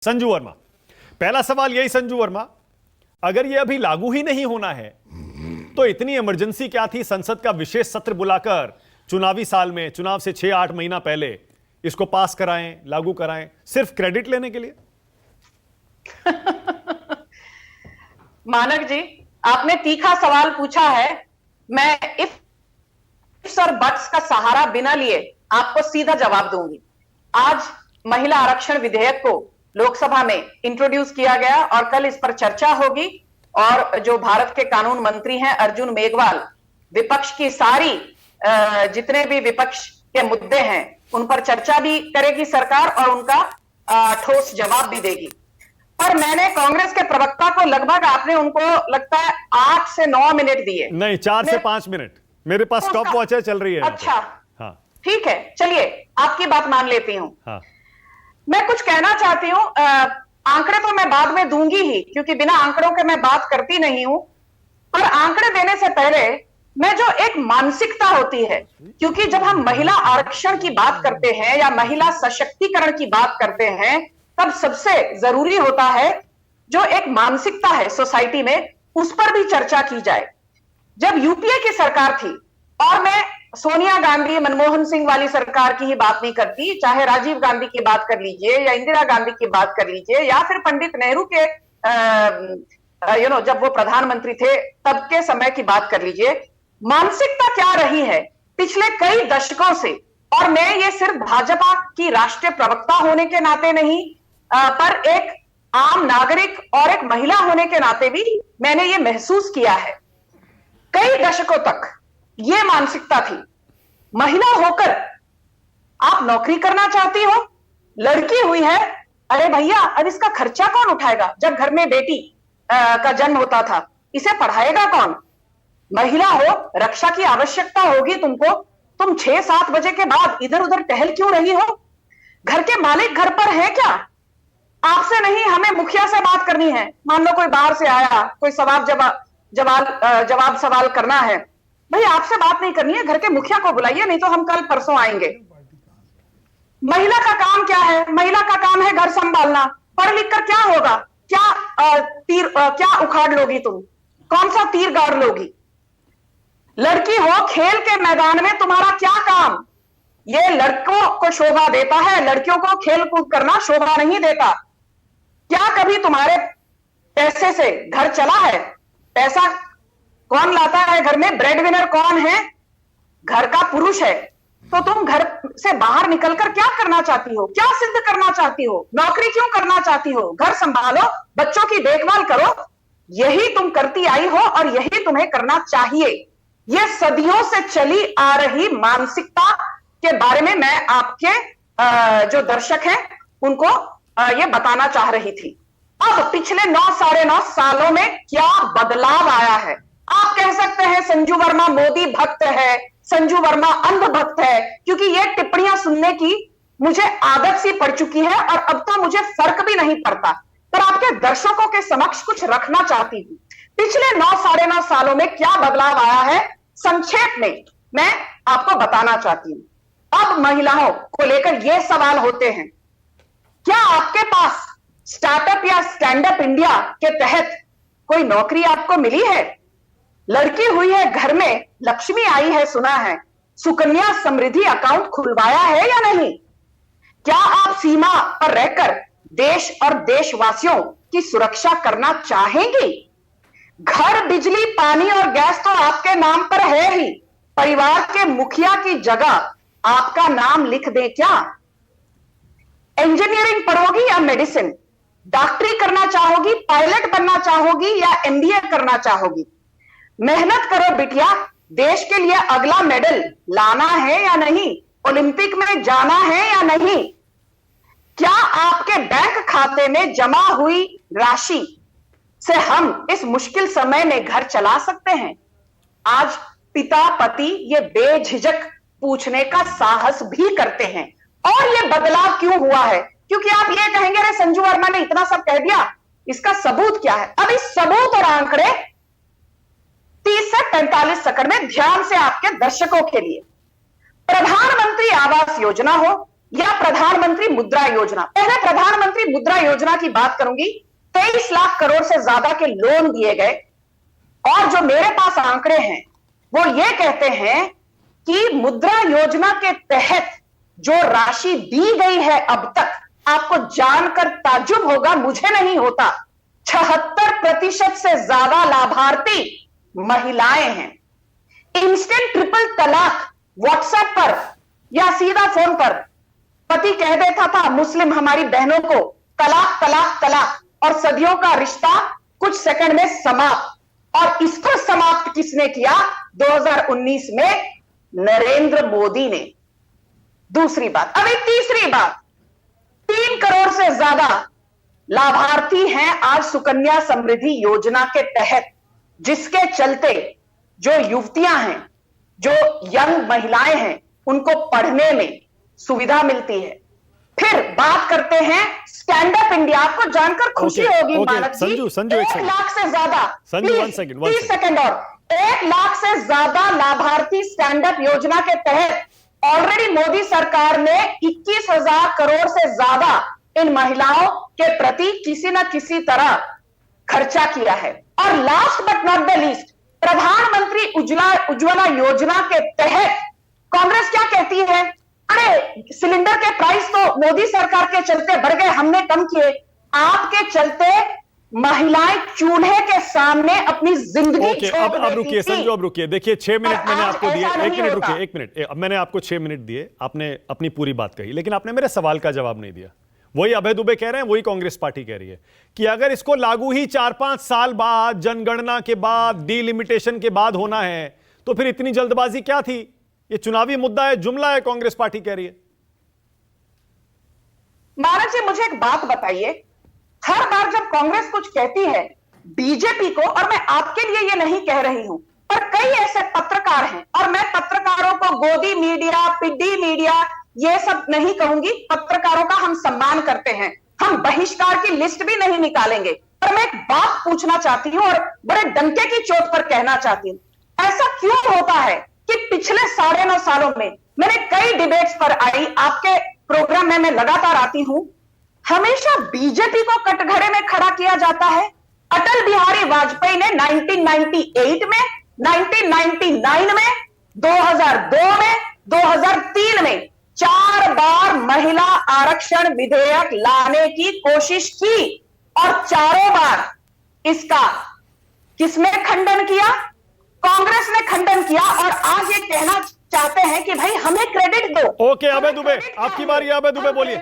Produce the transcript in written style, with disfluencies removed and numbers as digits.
संजू वर्मा, पहला सवाल यही संजू वर्मा, अगर यह अभी लागू ही नहीं होना है तो इतनी इमरजेंसी क्या थी संसद का विशेष सत्र बुलाकर चुनावी साल में, चुनाव से 6-8 महीना पहले इसको पास कराएं, लागू कराएं, सिर्फ क्रेडिट लेने के लिए? मानक जी, आपने तीखा सवाल पूछा है। मैं इफ्स और बट्स का सहारा बिना लिए आपको सीधा जवाब दूंगी। आज महिला आरक्षण विधेयक को लोकसभा में इंट्रोड्यूस किया गया और कल इस पर चर्चा होगी और जो भारत के कानून मंत्री हैं अर्जुन मेघवाल, विपक्ष की सारी जितने भी विपक्ष के मुद्दे हैं उन पर चर्चा भी करेगी सरकार और उनका ठोस जवाब भी देगी। पर मैंने कांग्रेस के प्रवक्ता को लगभग, आपने उनको लगता है 8 से 9 मिनट दिए। नहीं, 4 से 5 मिनट मेरे पास स्टॉप वॉच है, चल रही है। अच्छा, हाँ ठीक है, चलिए आपकी बात मान लेती हूं। हाँ। मैं कुछ कहना चाहती हूं। आंकड़े तो मैं बाद में दूंगी ही, क्योंकि बिना आंकड़ों के मैं बात करती नहीं हूं। पर आंकड़े देने से पहले मैं जो एक मानसिकता होती है, क्योंकि जब हम महिला आरक्षण की बात करते हैं या महिला सशक्तिकरण की बात करते हैं, तब सबसे जरूरी होता है जो एक मानसिकता है सोसाइटी में, उस पर भी चर्चा की जाए। जब यूपीए की सरकार थी, और मैं सोनिया गांधी, मनमोहन सिंह वाली सरकार की ही बात नहीं करती, चाहे राजीव गांधी की बात कर लीजिए या इंदिरा गांधी की बात कर लीजिए या फिर पंडित नेहरू के जब वो प्रधानमंत्री थे तब के समय की बात कर लीजिए, मानसिकता क्या रही है पिछले कई दशकों से। और मैं ये सिर्फ भाजपा की राष्ट्रीय प्रवक्ता होने के नाते नहीं, पर एक आम नागरिक और एक महिला होने के नाते भी मैंने ये महसूस किया है। कई दशकों तक ये मानसिकता थी, महिला होकर आप नौकरी करना चाहती हो, लड़की हुई है, अरे भैया अब इसका खर्चा कौन उठाएगा? जब घर में बेटी का जन्म होता था, इसे पढ़ाएगा कौन? महिला हो, रक्षा की आवश्यकता होगी तुमको, तुम 6-7 बजे के बाद इधर उधर टहल क्यों रही हो? घर के मालिक घर पर है क्या? आपसे नहीं, हमें मुखिया से बात करनी है। मान लो कोई बाहर से आया, कोई जवाब सवाल करना है, भाई आपसे बात नहीं करनी है, घर के मुखिया को बुलाइए, नहीं तो हम कल परसों आएंगे। महिला का काम क्या है? महिला का काम है घर संभालना। पढ़ लिख कर क्या होगा? क्या उखाड़ लोगी तुम? कौन सा तीर गाड़ लोगी? लड़की हो, खेल के मैदान में तुम्हारा क्या काम? ये लड़कों को शोभा देता है, लड़कियों को खेल कूद करना शोभा नहीं देता। क्या कभी तुम्हारे पैसे से घर चला है? पैसा कौन लाता है घर में? ब्रेड विनर कौन है? घर का पुरुष है। तो तुम घर से बाहर निकलकर क्या करना चाहती हो? क्या सिद्ध करना चाहती हो? नौकरी क्यों करना चाहती हो? घर संभालो, बच्चों की देखभाल करो, यही तुम करती आई हो और यही तुम्हें करना चाहिए। यह सदियों से चली आ रही मानसिकता के बारे में मैं आपके जो दर्शक हैं उनको यह बताना चाह रही थी। अब पिछले 9-9.5 सालों में क्या बदलाव आया है? आप कह सकते हैं संजू वर्मा मोदी भक्त है, संजू वर्मा अंध भक्त है, क्योंकि ये टिप्पणियां सुनने की मुझे आदत सी पड़ चुकी है और अब तो मुझे फर्क भी नहीं पड़ता। पर आपके दर्शकों के समक्ष कुछ रखना चाहती हूं। पिछले 9-9.5 सालों में क्या बदलाव आया है, संक्षेप में मैं आपको बताना चाहती हूं। अब महिलाओं को लेकर यह सवाल होते हैं, क्या आपके पास स्टार्टअप या स्टैंड अप इंडिया के तहत कोई नौकरी आपको मिली है? लड़की हुई है घर में, लक्ष्मी आई है सुना है, सुकन्या समृद्धि अकाउंट खुलवाया है या नहीं? क्या आप सीमा पर रहकर देश और देशवासियों की सुरक्षा करना चाहेंगी? घर, बिजली, पानी और गैस तो आपके नाम पर है ही, परिवार के मुखिया की जगह आपका नाम लिख दे क्या? इंजीनियरिंग पढ़ोगी या मेडिसिन? डॉक्टरी करना चाहोगी, पायलट बनना चाहोगी या एमबीए करना चाहोगी? मेहनत करो बिटिया, देश के लिए अगला मेडल लाना है या नहीं? ओलंपिक में जाना है या नहीं? क्या आपके बैंक खाते में जमा हुई राशि से हम इस मुश्किल समय में घर चला सकते हैं? आज पिता पति ये बेझिझक पूछने का साहस भी करते हैं। और ये बदलाव क्यों हुआ है? क्योंकि आप ये कहेंगे अरे संजू वर्मा ने इतना सब कह दिया, इसका सबूत क्या है? अब इस सबूत और आंकड़े 30 से 45 सेकंड में ध्यान से आपके दर्शकों के लिए। प्रधानमंत्री आवास योजना हो, या प्रधानमंत्री मुद्रा योजना। पहले प्रधानमंत्री मुद्रा योजना की बात करूंगी। 23 लाख करोड़ से ज्यादा के लोन दिए गए और जो मेरे पास आंकड़े हैं वो ये कहते हैं कि मुद्रा योजना के तहत जो राशि दी गई है अब तक, आपको जानकर ताज्जुब होगा, मुझे नहीं होता, 76% से ज्यादा लाभार्थी महिलाएं हैं। इंस्टेंट ट्रिपल तलाक व्हाट्सएप पर या सीधा फोन पर पति कह देता था मुस्लिम हमारी बहनों को, तलाक तलाक तलाक, और सदियों का रिश्ता कुछ सेकंड में समाप्त। और इसको समाप्त किसने किया? 2019 में नरेंद्र मोदी ने। दूसरी बात, अभी तीसरी बात, 3 करोड़ से ज्यादा लाभार्थी हैं आज सुकन्या समृद्धि योजना के तहत, जिसके चलते जो युवतियां हैं, जो यंग महिलाएं हैं, उनको पढ़ने में सुविधा मिलती है। फिर बात करते हैं स्टैंड अप इंडिया। आपको जानकर खुशी होगी मानक जी, संजू 1 लाख से ज्यादा, संजू 1 सेकंड 30 सेकंड और 1 लाख से ज्यादा लाभार्थी स्टैंड अप योजना के तहत ऑलरेडी मोदी सरकार ने 21,000 करोड़ से ज्यादा इन महिलाओं के प्रति किसी न किसी तरह खर्चा किया है। और last but not the least, प्रधानमंत्री उज्ज्वला योजना के तहत कांग्रेस क्या कहती है? अरे सिलेंडर के प्राइस तो मोदी सरकार के चलते बढ़ गए, हमने कम किए। आपके चलते महिलाएं चूल्हे के सामने अपनी जिंदगी अब रुकिए संजू, अब रुकिए। देखिए 6 मिनट मैंने आपको दिए, 1 मिनट रुकिए, 1 मिनट। मैंने आपको 6 मिनट दिए, आपने अपनी पूरी बात कही, लेकिन आपने मेरे सवाल का जवाब नहीं दिया। वही अभय दुबे कह रहे हैं, वही कांग्रेस पार्टी कह रही है कि अगर इसको लागू ही 4-5 साल बाद, जनगणना के बाद, डीलिमिटेशन के बाद होना है, तो फिर इतनी जल्दबाजी क्या थी? ये चुनावी मुद्दा है, जुमला है, कांग्रेस पार्टी कह रही है। मानव जी मुझे एक बात बताइए, हर बार जब कांग्रेस कुछ कहती है बीजेपी को, और मैं आपके लिए ये नहीं कह रही हूं, पर कई ऐसे पत्रकार हैं, और मैं पत्रकारों को गोदी मीडिया, पिड्डी मीडिया ये सब नहीं कहूंगी, पत्रकारों का हम सम्मान करते हैं, हम बहिष्कार की लिस्ट भी नहीं निकालेंगे। पर मैं एक बात पूछना चाहती हूं और बड़े डंके की चोट पर कहना चाहती हूं, ऐसा क्यों होता है कि पिछले 9.5 सालों में मैंने कई डिबेट्स पर आई, आपके प्रोग्राम में मैं लगातार आती हूं, हमेशा बीजेपी को कटघरे में खड़ा किया जाता है। अटल बिहारी वाजपेयी ने 1998 में, 1999 में, 2002 में, 2003 में 4 बार महिला आरक्षण विधेयक लाने की कोशिश की और चारों बार इसका किसने खंडन किया? कांग्रेस ने खंडन किया। और आज ये कहना चाहते हैं कि भाई हमें क्रेडिट दो। ओके अभय दुबे, आपकी बारी है, अभय दुबे बोलिए।